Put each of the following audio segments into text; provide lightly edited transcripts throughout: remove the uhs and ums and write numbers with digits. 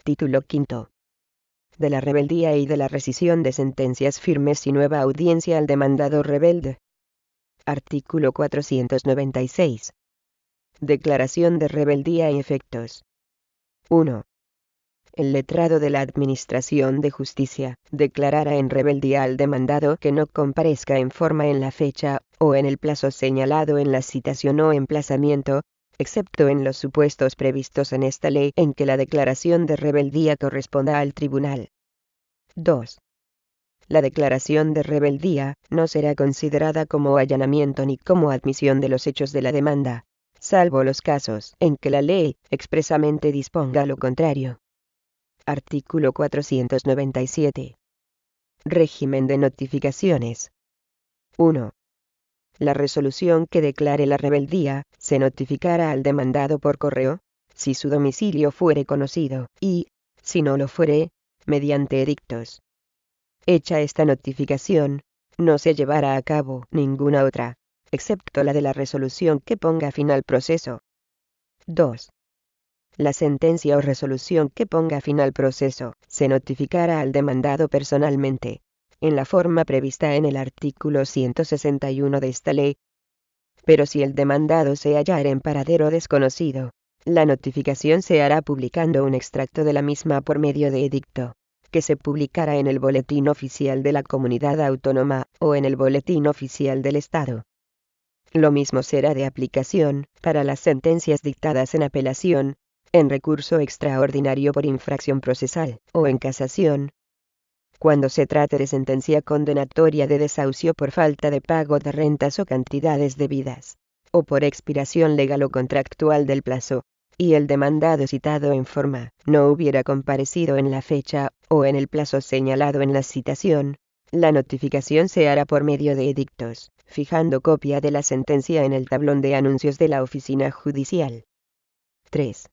Título quinto. De la rebeldía y de la rescisión de sentencias firmes y nueva audiencia al demandado rebelde. Artículo 496. Declaración de rebeldía y efectos. 1. El letrado de la Administración de Justicia declarará en rebeldía al demandado que no comparezca en forma en la fecha, o en el plazo señalado en la citación o emplazamiento, excepto en los supuestos previstos en esta ley en que la declaración de rebeldía corresponda al tribunal. 2. La declaración de rebeldía no será considerada como allanamiento ni como admisión de los hechos de la demanda, salvo los casos en que la ley expresamente disponga lo contrario. Artículo 497. Régimen de notificaciones. 1. La resolución que declare la rebeldía se notificará al demandado por correo, si su domicilio fuere conocido, y, si no lo fuere, mediante edictos. Hecha esta notificación, no se llevará a cabo ninguna otra, excepto la de la resolución que ponga fin al proceso. 2. La sentencia o resolución que ponga fin al proceso se notificará al demandado personalmente, en la forma prevista en el artículo 161 de esta ley. Pero si el demandado se hallara en paradero desconocido, la notificación se hará publicando un extracto de la misma por medio de edicto, que se publicará en el Boletín Oficial de la Comunidad Autónoma o en el Boletín Oficial del Estado. Lo mismo será de aplicación para las sentencias dictadas en apelación, en recurso extraordinario por infracción procesal o en casación. Cuando se trate de sentencia condenatoria de desahucio por falta de pago de rentas o cantidades debidas, o por expiración legal o contractual del plazo, y el demandado citado en forma no hubiera comparecido en la fecha o en el plazo señalado en la citación, la notificación se hará por medio de edictos, fijando copia de la sentencia en el tablón de anuncios de la oficina judicial. 3.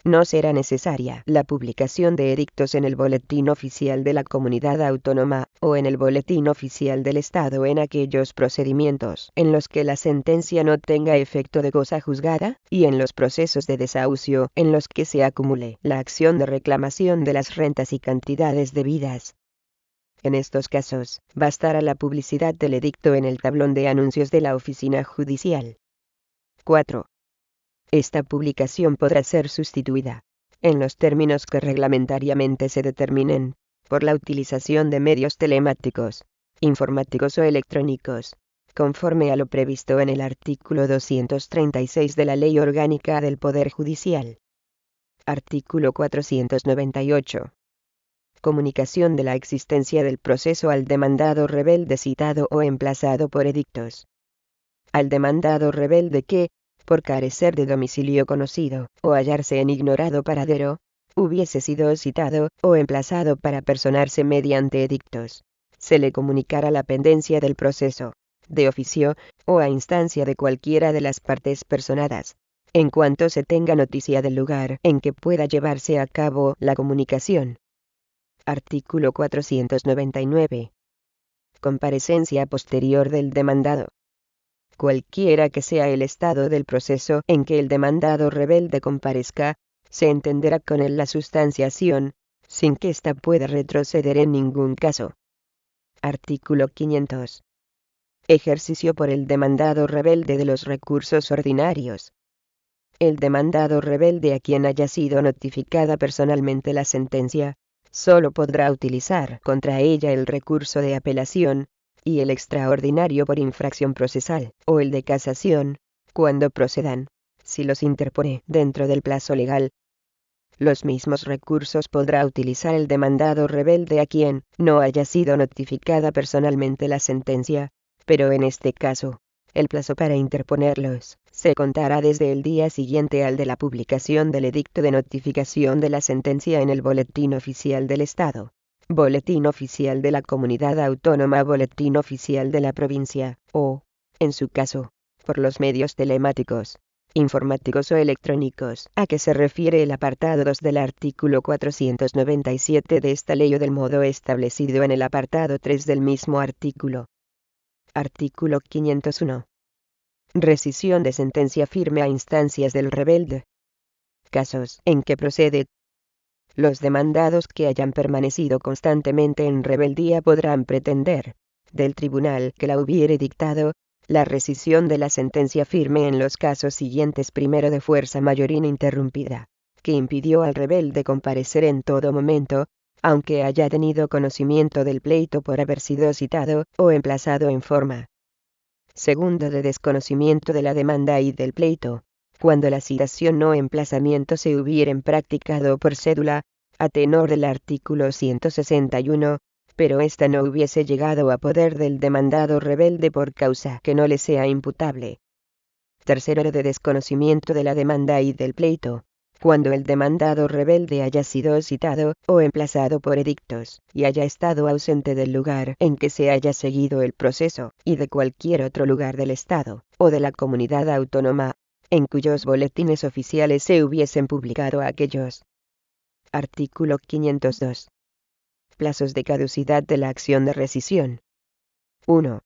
No será necesaria la publicación de edictos en el Boletín Oficial de la Comunidad Autónoma o en el Boletín Oficial del Estado en aquellos procedimientos en los que la sentencia no tenga efecto de cosa juzgada, y en los procesos de desahucio en los que se acumule la acción de reclamación de las rentas y cantidades debidas. En estos casos, bastará la publicidad del edicto en el tablón de anuncios de la oficina judicial. 4. Esta publicación podrá ser sustituida, en los términos que reglamentariamente se determinen, por la utilización de medios telemáticos, informáticos o electrónicos, conforme a lo previsto en el artículo 236 de la Ley Orgánica del Poder Judicial. Artículo 498. Comunicación de la existencia del proceso al demandado rebelde citado o emplazado por edictos. Al demandado rebelde que, por carecer de domicilio conocido, o hallarse en ignorado paradero, hubiese sido citado o emplazado para personarse mediante edictos, se le comunicará la pendencia del proceso, de oficio, o a instancia de cualquiera de las partes personadas, en cuanto se tenga noticia del lugar en que pueda llevarse a cabo la comunicación. Artículo 499. Comparecencia posterior del demandado. Cualquiera que sea el estado del proceso en que el demandado rebelde comparezca, se entenderá con él la sustanciación, sin que ésta pueda retroceder en ningún caso. Artículo 500. Ejercicio por el demandado rebelde de los recursos ordinarios. El demandado rebelde a quien haya sido notificada personalmente la sentencia, solo podrá utilizar contra ella el recurso de apelación, y el extraordinario por infracción procesal, o el de casación, cuando procedan, si los interpone dentro del plazo legal. Los mismos recursos podrá utilizar el demandado rebelde a quien no haya sido notificada personalmente la sentencia, pero en este caso, el plazo para interponerlos se contará desde el día siguiente al de la publicación del edicto de notificación de la sentencia en el Boletín Oficial del Estado, Boletín Oficial de la Comunidad Autónoma, Boletín Oficial de la Provincia, o, en su caso, por los medios telemáticos, informáticos o electrónicos, a que se refiere el apartado 2 del artículo 497 de esta ley o del modo establecido en el apartado 3 del mismo artículo. Artículo 501. Rescisión de sentencia firme a instancias del rebelde. Casos en que procede Los demandados que hayan permanecido constantemente en rebeldía podrán pretender del tribunal que la hubiere dictado la rescisión de la sentencia firme en los casos siguientes: primero, de fuerza mayor ininterrumpida, que impidió al rebelde comparecer en todo momento, aunque haya tenido conocimiento del pleito por haber sido citado o emplazado en forma. Segundo, de desconocimiento de la demanda y del pleito, cuando la citación o emplazamiento se hubieren practicado por cédula, a tenor del artículo 161, pero ésta no hubiese llegado a poder del demandado rebelde por causa que no le sea imputable. Tercero, de desconocimiento de la demanda y del pleito, cuando el demandado rebelde haya sido citado o emplazado por edictos, y haya estado ausente del lugar en que se haya seguido el proceso, y de cualquier otro lugar del Estado, o de la comunidad autónoma, en cuyos boletines oficiales se hubiesen publicado aquellos. Artículo 502. Plazos de caducidad de la acción de rescisión. 1.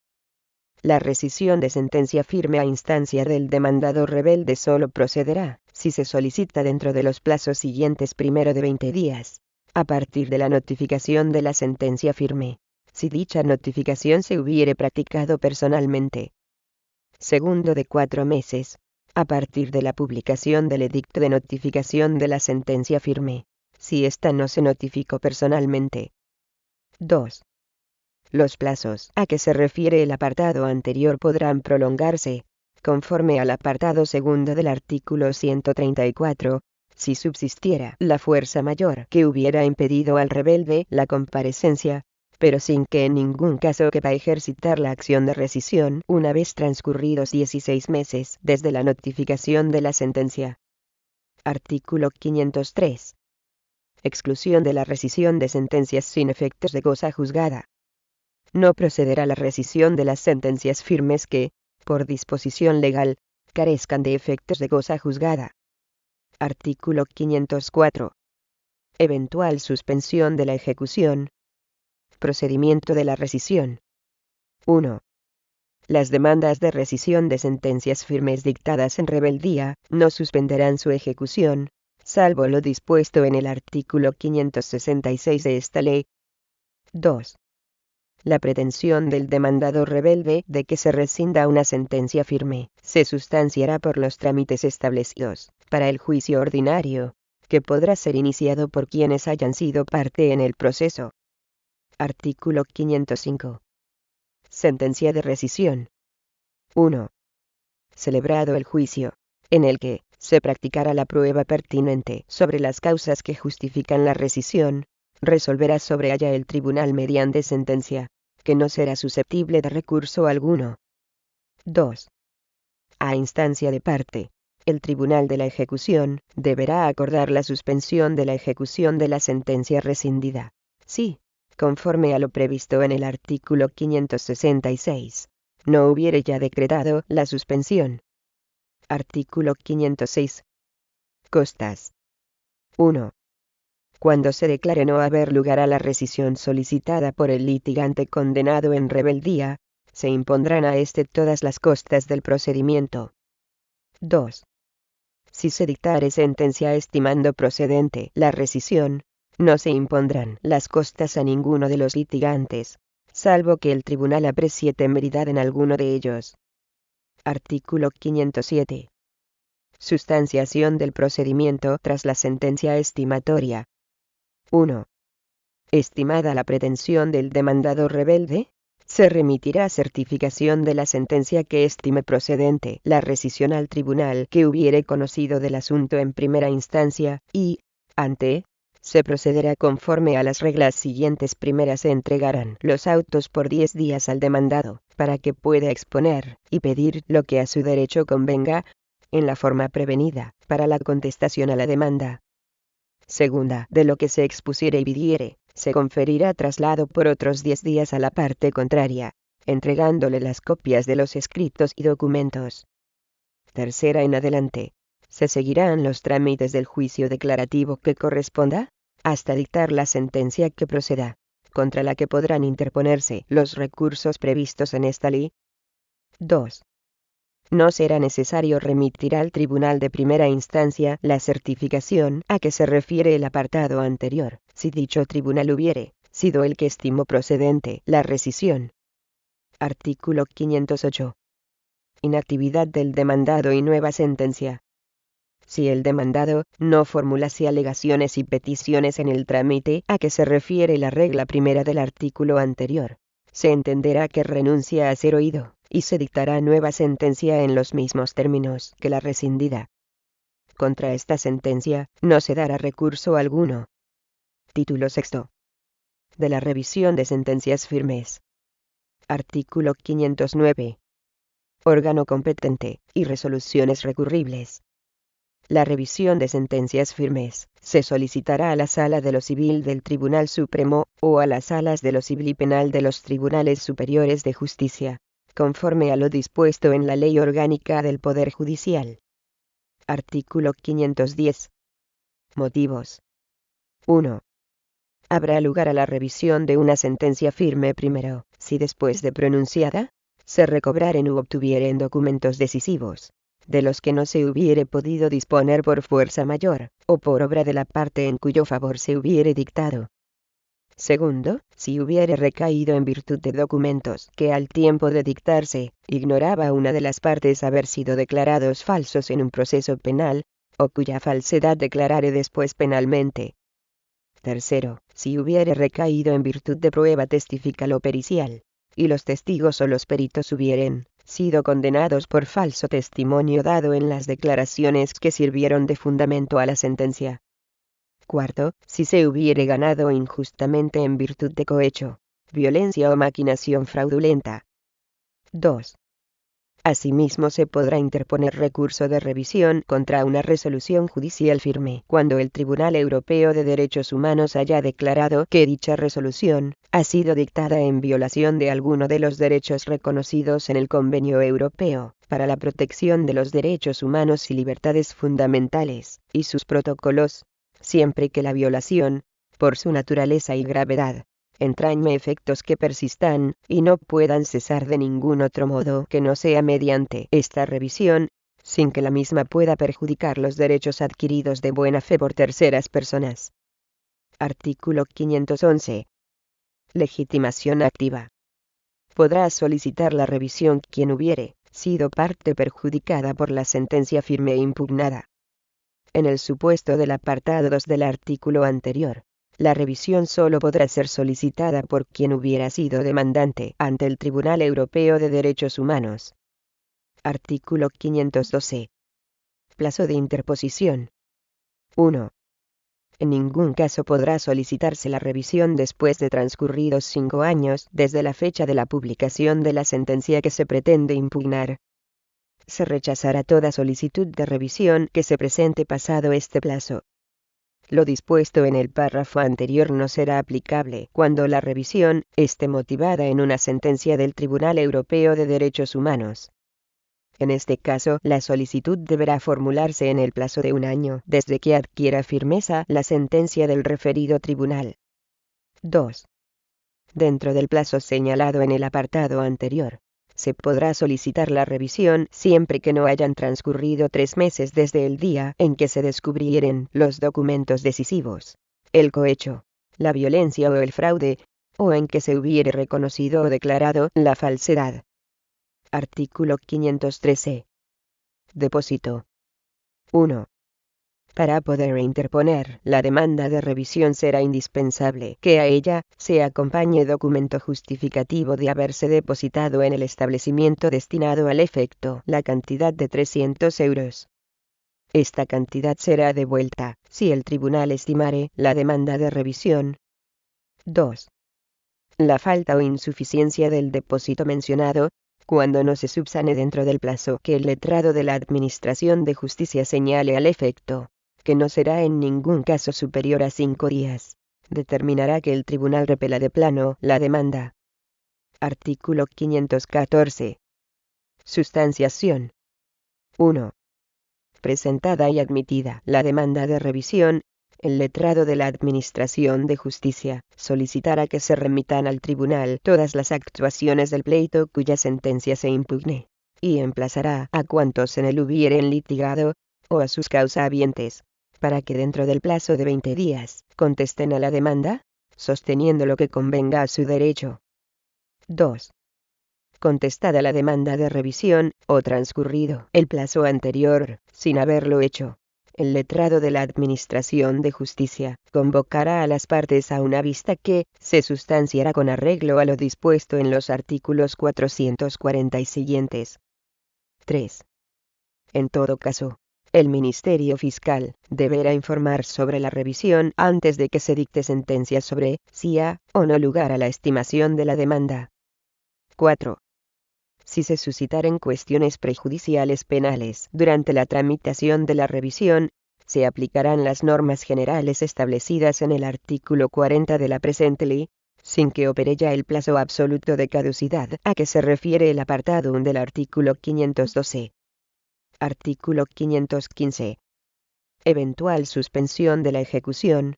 La rescisión de sentencia firme a instancia del demandado rebelde solo procederá si se solicita dentro de los plazos siguientes: primero, de 20 días, a partir de la notificación de la sentencia firme, si dicha notificación se hubiere practicado personalmente. Segundo, de 4 meses, a partir de la publicación del edicto de notificación de la sentencia firme, si ésta no se notificó personalmente. 2. Los plazos a que se refiere el apartado anterior podrán prolongarse, conforme al apartado segundo del artículo 134, si subsistiera la fuerza mayor que hubiera impedido al rebelde la comparecencia, pero sin que en ningún caso quepa ejercitar la acción de rescisión una vez transcurridos 16 meses desde la notificación de la sentencia. Artículo 503. Exclusión de la rescisión de sentencias sin efectos de cosa juzgada. No procederá la rescisión de las sentencias firmes que, por disposición legal, carezcan de efectos de cosa juzgada. Artículo 504. Eventual suspensión de la ejecución. Procedimiento de la rescisión. 1. Las demandas de rescisión de sentencias firmes dictadas en rebeldía no suspenderán su ejecución, salvo lo dispuesto en el artículo 566 de esta ley. 2. La pretensión del demandado rebelde de que se rescinda una sentencia firme se sustanciará por los trámites establecidos para el juicio ordinario, que podrá ser iniciado por quienes hayan sido parte en el proceso. Artículo 505. Sentencia de rescisión. 1. Celebrado el juicio, en el que se practicará la prueba pertinente sobre las causas que justifican la rescisión, resolverá sobre ella el tribunal mediante sentencia, que no será susceptible de recurso alguno. 2. A instancia de parte, el tribunal de la ejecución deberá acordar la suspensión de la ejecución de la sentencia rescindida, si, conforme a lo previsto en el artículo 566, no hubiere ya decretado la suspensión. Artículo 506. Costas. 1. Cuando se declare no haber lugar a la rescisión solicitada por el litigante condenado en rebeldía, se impondrán a éste todas las costas del procedimiento. 2. Si se dictare sentencia estimando procedente la rescisión, no se impondrán las costas a ninguno de los litigantes, salvo que el tribunal aprecie temeridad en alguno de ellos. Artículo 507. Sustanciación del procedimiento tras la sentencia estimatoria. 1. Estimada la pretensión del demandado rebelde, se remitirá certificación de la sentencia que estime procedente la rescisión al tribunal que hubiere conocido del asunto en primera instancia, y, ante, se procederá conforme a las reglas siguientes. Primera, se entregarán los autos por 10 días al demandado, para que pueda exponer y pedir lo que a su derecho convenga, en la forma prevenida, para la contestación a la demanda. Segunda, de lo que se expusiere y pidiere, se conferirá traslado por otros 10 días a la parte contraria, entregándole las copias de los escritos y documentos. Tercera, en adelante, se seguirán los trámites del juicio declarativo que corresponda, hasta dictar la sentencia que proceda, contra la que podrán interponerse los recursos previstos en esta ley. 2. no será necesario remitir al tribunal de primera instancia la certificación a que se refiere el apartado anterior, si dicho tribunal hubiere sido el que estimó procedente la rescisión. Artículo 508. Inactividad del demandado y nueva sentencia. Si el demandado no formulase alegaciones y peticiones en el trámite a que se refiere la regla primera del artículo anterior, se entenderá que renuncia a ser oído, y se dictará nueva sentencia en los mismos términos que la rescindida. Contra esta sentencia no se dará recurso alguno. Título sexto. De la revisión de sentencias firmes. Artículo 509. Órgano competente y resoluciones recurribles. La revisión de sentencias firmes se solicitará a la Sala de lo Civil del Tribunal Supremo, o a las Salas de lo Civil y Penal de los Tribunales Superiores de Justicia, conforme a lo dispuesto en la Ley Orgánica del Poder Judicial. Artículo 510. Motivos. 1. Habrá lugar a la revisión de una sentencia firme primero, si después de pronunciada, se recobraren u obtuvieren documentos decisivos, de los que no se hubiere podido disponer por fuerza mayor, o por obra de la parte en cuyo favor se hubiere dictado. Segundo, si hubiere recaído en virtud de documentos que al tiempo de dictarse, ignoraba una de las partes haber sido declarados falsos en un proceso penal, o cuya falsedad declarare después penalmente. Tercero, si hubiere recaído en virtud de prueba testifical o pericial, y los testigos o los peritos hubieren sido condenados por falso testimonio dado en las declaraciones que sirvieron de fundamento a la sentencia. Cuarto, si se hubiere ganado injustamente en virtud de cohecho, violencia o maquinación fraudulenta. 2. Asimismo se podrá interponer recurso de revisión contra una resolución judicial firme cuando el Tribunal Europeo de Derechos Humanos haya declarado que dicha resolución ha sido dictada en violación de alguno de los derechos reconocidos en el Convenio Europeo para la protección de los derechos humanos y libertades fundamentales, y sus protocolos, siempre que la violación, por su naturaleza y gravedad, entrañe efectos que persistan, y no puedan cesar de ningún otro modo que no sea mediante esta revisión, sin que la misma pueda perjudicar los derechos adquiridos de buena fe por terceras personas. Artículo 511. Legitimación activa. Podrá solicitar la revisión quien hubiere sido parte perjudicada por la sentencia firme e impugnada. En el supuesto del apartado 2 del artículo anterior, la revisión solo podrá ser solicitada por quien hubiera sido demandante ante el Tribunal Europeo de Derechos Humanos. Artículo 512. Plazo de interposición. 1. En ningún caso podrá solicitarse la revisión después de transcurridos 5 años desde la fecha de la publicación de la sentencia que se pretende impugnar. Se rechazará toda solicitud de revisión que se presente pasado este plazo. Lo dispuesto en el párrafo anterior no será aplicable cuando la revisión esté motivada en una sentencia del Tribunal Europeo de Derechos Humanos. En este caso, la solicitud deberá formularse en el plazo de 1 año desde que adquiera firmeza la sentencia del referido tribunal. 2. Dentro del plazo señalado en el apartado anterior, se podrá solicitar la revisión siempre que no hayan transcurrido 3 meses desde el día en que se descubrieren los documentos decisivos, el cohecho, la violencia o el fraude, o en que se hubiere reconocido o declarado la falsedad. Artículo 513. Depósito. 1. Para poder interponer la demanda de revisión será indispensable que a ella se acompañe documento justificativo de haberse depositado en el establecimiento destinado al efecto la cantidad de 300 euros. Esta cantidad será devuelta si el tribunal estimare la demanda de revisión. 2. La falta o insuficiencia del depósito mencionado, cuando no se subsane dentro del plazo que el letrado de la Administración de Justicia señale al efecto, que no será en ningún caso superior a 5 días, determinará que el tribunal repela de plano la demanda. Artículo 514. Sustanciación. 1. Presentada y admitida la demanda de revisión, el letrado de la Administración de Justicia solicitará que se remitan al tribunal todas las actuaciones del pleito cuya sentencia se impugne, y emplazará a cuantos en él hubieren litigado, o a sus causahabientes, para que dentro del plazo de 20 días contesten a la demanda, sosteniendo lo que convenga a su derecho. 2. Contestada la demanda de revisión, o transcurrido el plazo anterior, sin haberlo hecho, el letrado de la Administración de Justicia convocará a las partes a una vista que se sustanciará con arreglo a lo dispuesto en los artículos 440 y siguientes. 3. En todo caso, el Ministerio Fiscal deberá informar sobre la revisión antes de que se dicte sentencia sobre si ha o no lugar a la estimación de la demanda. 4. Si se suscitaren cuestiones prejudiciales penales durante la tramitación de la revisión, se aplicarán las normas generales establecidas en el artículo 40 de la presente ley, sin que opere ya el plazo absoluto de caducidad a que se refiere el apartado 1 del artículo 512. Artículo 515. Eventual suspensión de la ejecución.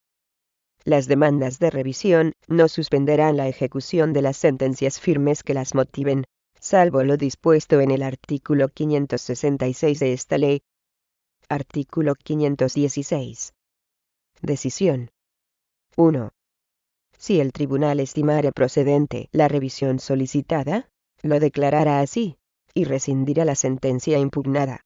Las demandas de revisión no suspenderán la ejecución de las sentencias firmes que las motiven, salvo lo dispuesto en el artículo 566 de esta ley. Artículo 516. Decisión. 1. Si el tribunal estimare procedente la revisión solicitada, lo declarará así, y rescindirá la sentencia impugnada.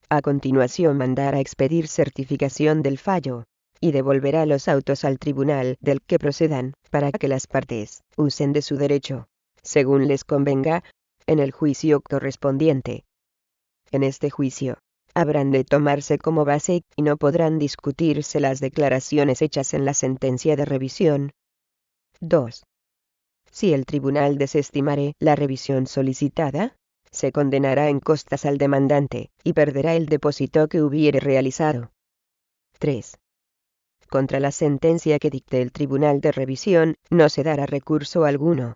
A continuación mandará expedir certificación del fallo, y devolverá los autos al tribunal del que procedan, para que las partes usen de su derecho, según les convenga, en el juicio correspondiente. En este juicio, habrán de tomarse como base y no podrán discutirse las declaraciones hechas en la sentencia de revisión. 2. Si el tribunal desestimare la revisión solicitada, se condenará en costas al demandante, y perderá el depósito que hubiere realizado. 3. Contra la sentencia que dicte el tribunal de revisión, no se dará recurso alguno,